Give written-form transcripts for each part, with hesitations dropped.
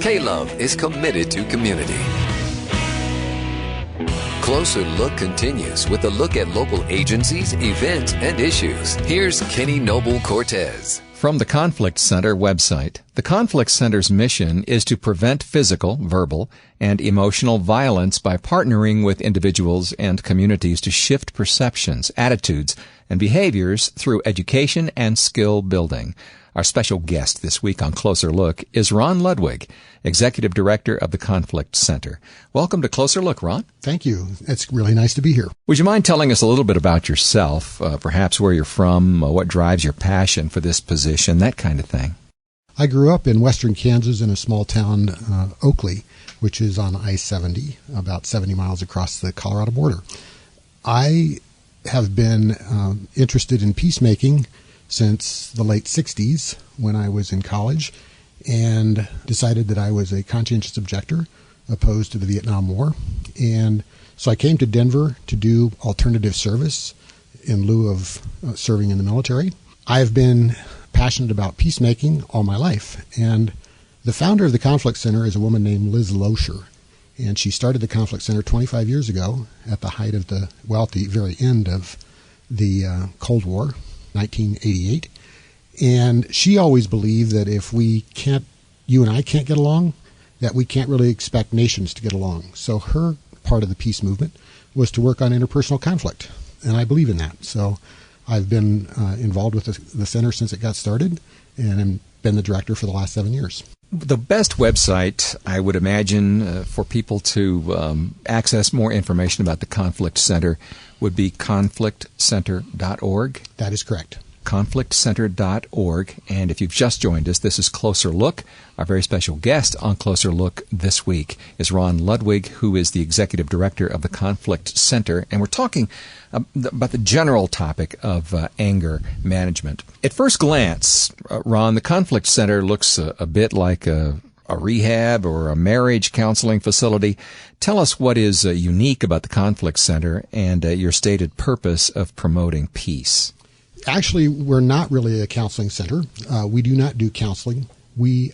KLOVE is committed to community. Closer Look continues with a look at local agencies, events, and issues. Here's Kenny Noble Cortez. From the Conflict Center website, the Conflict Center's mission is to prevent physical, verbal, and emotional violence by partnering with individuals and communities to shift perceptions, attitudes, and behaviors through education and skill building. Our special guest this week on Closer Look is Ron Ludwig, Executive Director of the Conflict Center. Welcome to Closer Look, Ron. Thank you. It's really nice to be here. Would you mind telling us a little bit about yourself, perhaps where you're from, what drives your passion for this position, that kind of thing? I grew up in western Kansas in a small town, Oakley, which is on I-70, about 70 miles across the Colorado border. I have been interested in peacemaking since the late 60s when I was in college, and decided that I was a conscientious objector opposed to the Vietnam War. And so I came to Denver to do alternative service in lieu of serving in the military. I've been passionate about peacemaking all my life. And the founder of the Conflict Center is a woman named Liz Loescher. And she started the Conflict Center 25 years ago at the height of the very end of the Cold War, 1988. And she always believed that if you and I can't get along, that we can't really expect nations to get along. So her part of the peace movement was to work on interpersonal conflict. And I believe in that. So I've been involved with the center since it got started, and I've been the director for the last 7 years. The best website, I would imagine, for people to access more information about the Conflict Center would be conflictcenter.org. That is correct. conflictcenter.org. And if you've just joined us, this is Closer Look. Our very special guest on Closer Look this week is Ron Ludwig, who is the Executive Director of the Conflict Center. And we're talking about the general topic of anger management. At first glance, Ron, the Conflict Center looks a bit like a rehab or a marriage counseling facility. Tell us what is unique about the Conflict Center and your stated purpose of promoting peace. Actually, we're not really a counseling center. We do not do counseling.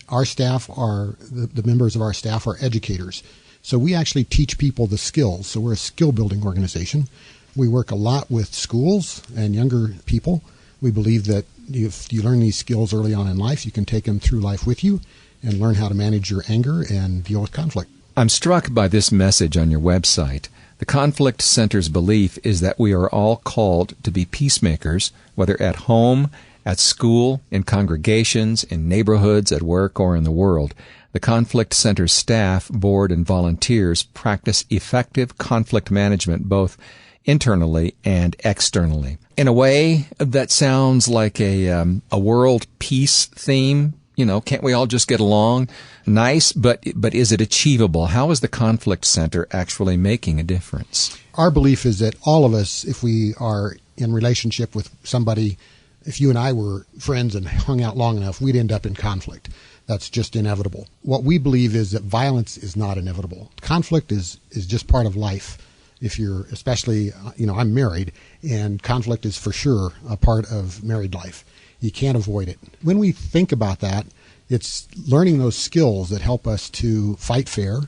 Our staff the members of our staff are educators. So we actually teach people the skills. So we're a skill building organization. We work a lot with schools and younger people. We believe that if you learn these skills early on in life, you can take them through life with you and learn how to manage your anger and deal with conflict. I'm struck by this message on your website. The Conflict Center's belief is that we are all called to be peacemakers, whether at home, at school, in congregations, in neighborhoods, at work, or in the world. The Conflict Center's staff, board, and volunteers practice effective conflict management both internally and externally. In a way, that sounds like a world peace theme. You know, can't we all just get along? Nice, but is it achievable? How is the Conflict Center actually making a difference? Our belief is that all of us, if we are in relationship with somebody, if you and I were friends and hung out long enough, we'd end up in conflict. That's just inevitable. What we believe is that violence is not inevitable. Conflict is just part of life. If you're especially, I'm married, and conflict is for sure a part of married life. You can't avoid it. When we think about that, it's learning those skills that help us to fight fair,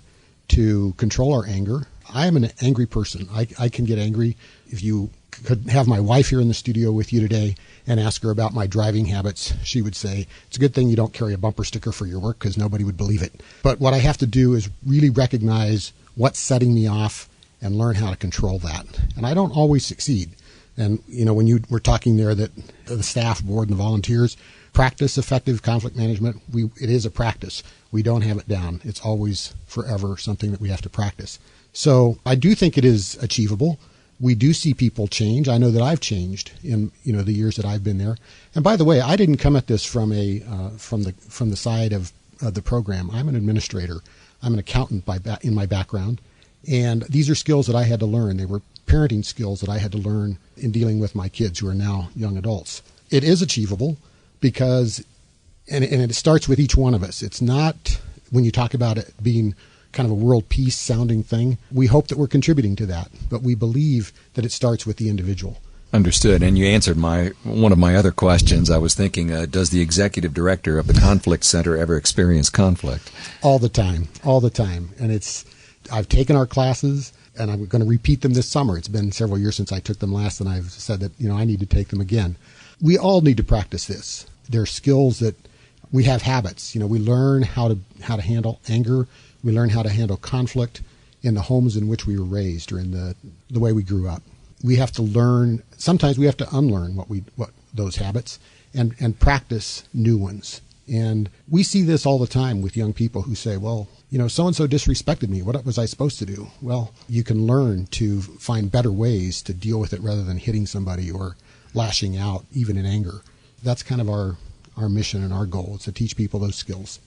to control our anger. I am an angry person. I can get angry. If you could have my wife here in the studio with you today and ask her about my driving habits, she would say, it's a good thing you don't carry a bumper sticker for your work because nobody would believe it. But what I have to do is really recognize what's setting me off and learn how to control that. And I don't always succeed. And, when you were talking there that the staff, board, and the volunteers practice effective conflict management, it is a practice. We don't have it down. It's always forever something that we have to practice. So I do think it is achievable. We do see people change. I know that I've changed in, the years that I've been there. And by the way, I didn't come at this from the side of the program. I'm an administrator. I'm an accountant in my background. And these are skills that I had to learn. They were parenting skills that I had to learn in dealing with my kids who are now young adults. It is achievable because, and it starts with each one of us. It's not, when you talk about it being kind of a world peace sounding thing, we hope that we're contributing to that, but we believe that it starts with the individual. Understood. And you answered one of my other questions. I was thinking, does the executive director of the Conflict Center ever experience conflict? All the time. And I've taken our classes, and I'm going to repeat them this summer. It's been several years since I took them last, and I've said that, I need to take them again. We all need to practice this. There are skills that we have habits. We learn how to handle anger. We learn how to handle conflict in the homes in which we were raised or in the way we grew up. We have to learn. Sometimes we have to unlearn what those habits and practice new ones. And we see this all the time with young people who say, well, so-and-so disrespected me. What was I supposed to do? Well, you can learn to find better ways to deal with it rather than hitting somebody or lashing out, even in anger. That's kind of our mission and our goal, is to teach people those skills.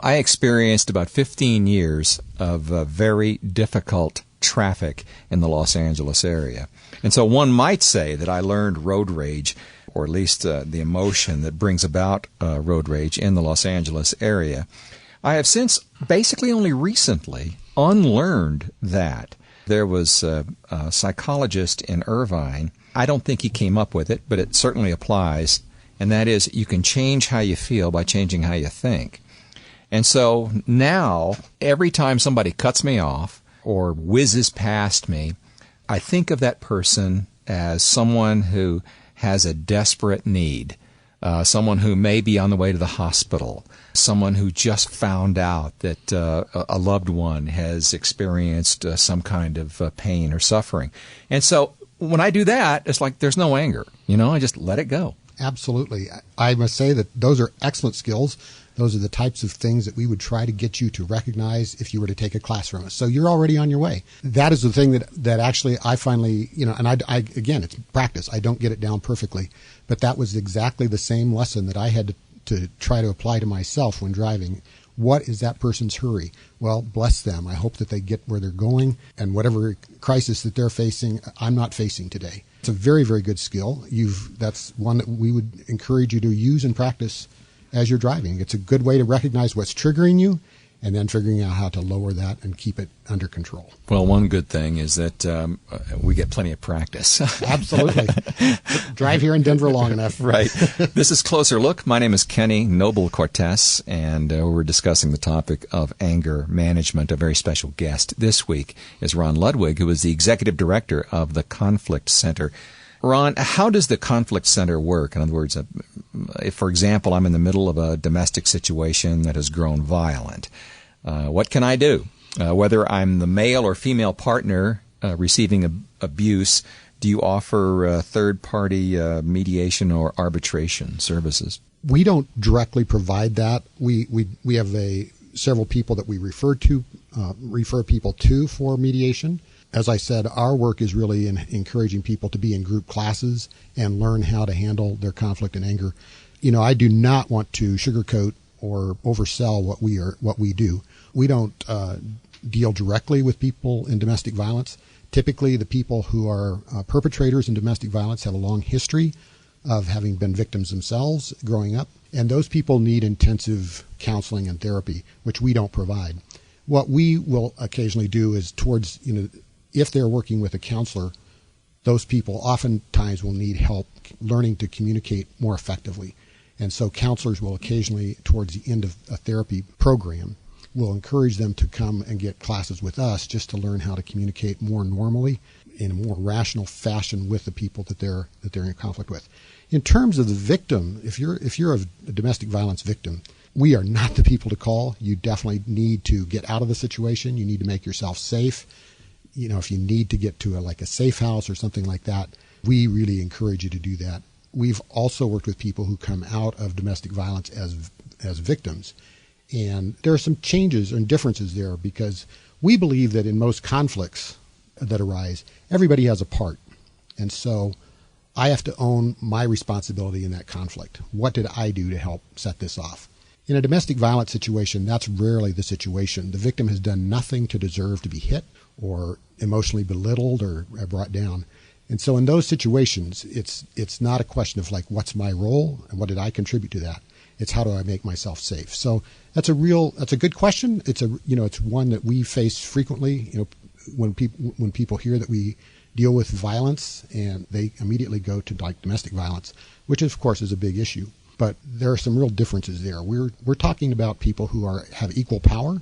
I experienced about 15 years of very difficult traffic in the Los Angeles area. And so one might say that I learned road rage, or at least the emotion that brings about road rage in the Los Angeles area. I have since basically only recently unlearned that. There was a psychologist in Irvine. I don't think he came up with it, but it certainly applies. And that is, you can change how you feel by changing how you think. And so now, every time somebody cuts me off or whizzes past me, I think of that person as someone who has a desperate need, someone who may be on the way to the hospital, someone who just found out that a loved one has experienced some kind of pain or suffering. And so when I do that, it's like there's no anger. I just let it go. Absolutely. I must say that those are excellent skills. Those are the types of things that we would try to get you to recognize if you were to take a class from us. So you're already on your way. That is the thing that actually I finally, and I again, it's practice. I don't get it down perfectly, but that was exactly the same lesson that I had to try to apply to myself when driving. What is that person's hurry? Well, bless them. I hope that they get where they're going, and whatever crisis that they're facing, I'm not facing today. It's a very, very good skill. That's one that we would encourage you to use and practice as you're driving. It's a good way to recognize what's triggering you and then figuring out how to lower that and keep it under control. Well, one good thing is that we get plenty of practice. Absolutely. Drive here in Denver long enough. Right. This is Closer Look. My name is Kenny Noble Cortez, and we're discussing the topic of anger management. A very special guest this week is Ron Ludwig, who is the executive director of the Conflict Center. Ron, how does the Conflict Center work? In other words, if, for example, I'm in the middle of a domestic situation that has grown violent, what can I do? Whether I'm the male or female partner receiving abuse, do you offer third-party mediation or arbitration services? We don't directly provide that. We have several people that we refer people to for mediation. As I said, our work is really in encouraging people to be in group classes and learn how to handle their conflict and anger. I do not want to sugarcoat or oversell what we do. We don't deal directly with people in domestic violence. Typically, the people who are perpetrators in domestic violence have a long history of having been victims themselves growing up, and those people need intensive counseling and therapy, which we don't provide. What we will occasionally do is if they're working with a counselor, those people oftentimes will need help learning to communicate more effectively. And so counselors will occasionally, towards the end of a therapy program, will encourage them to come and get classes with us just to learn how to communicate more normally in a more rational fashion with the people that they're in conflict with. In terms of the victim, if you're a domestic violence victim, we are not the people to call. You definitely need to get out of the situation. You need to make yourself safe. If you need to get to a safe house or something like that, we really encourage you to do that. We've also worked with people who come out of domestic violence as victims. And there are some changes and differences there because we believe that in most conflicts that arise, everybody has a part. And so I have to own my responsibility in that conflict. What did I do to help set this off? In a domestic violence situation, that's rarely the situation. The victim has done nothing to deserve to be hit or emotionally belittled or brought down. And so in those situations, it's not a question of what's my role and what did I contribute to that? It's how do I make myself safe? So that's a good question. It's one that we face frequently. When people hear that we deal with violence, and they immediately go to like domestic violence, which of course is a big issue. But there are some real differences there. We're talking about people who have equal power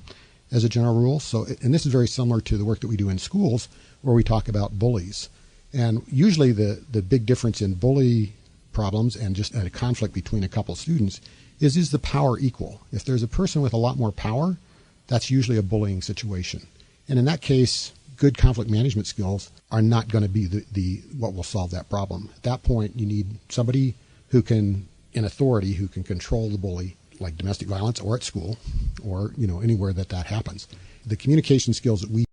as a general rule. So, and this is very similar to the work that we do in schools, where we talk about bullies. And usually the big difference in bully problems and just a conflict between a couple of students is the power equal? If there's a person with a lot more power, that's usually a bullying situation. And in that case, good conflict management skills are not going to be the what will solve that problem. At that point, you need somebody who can, in authority, who can control the bully, like domestic violence or at school or, anywhere that happens. The communication skills that we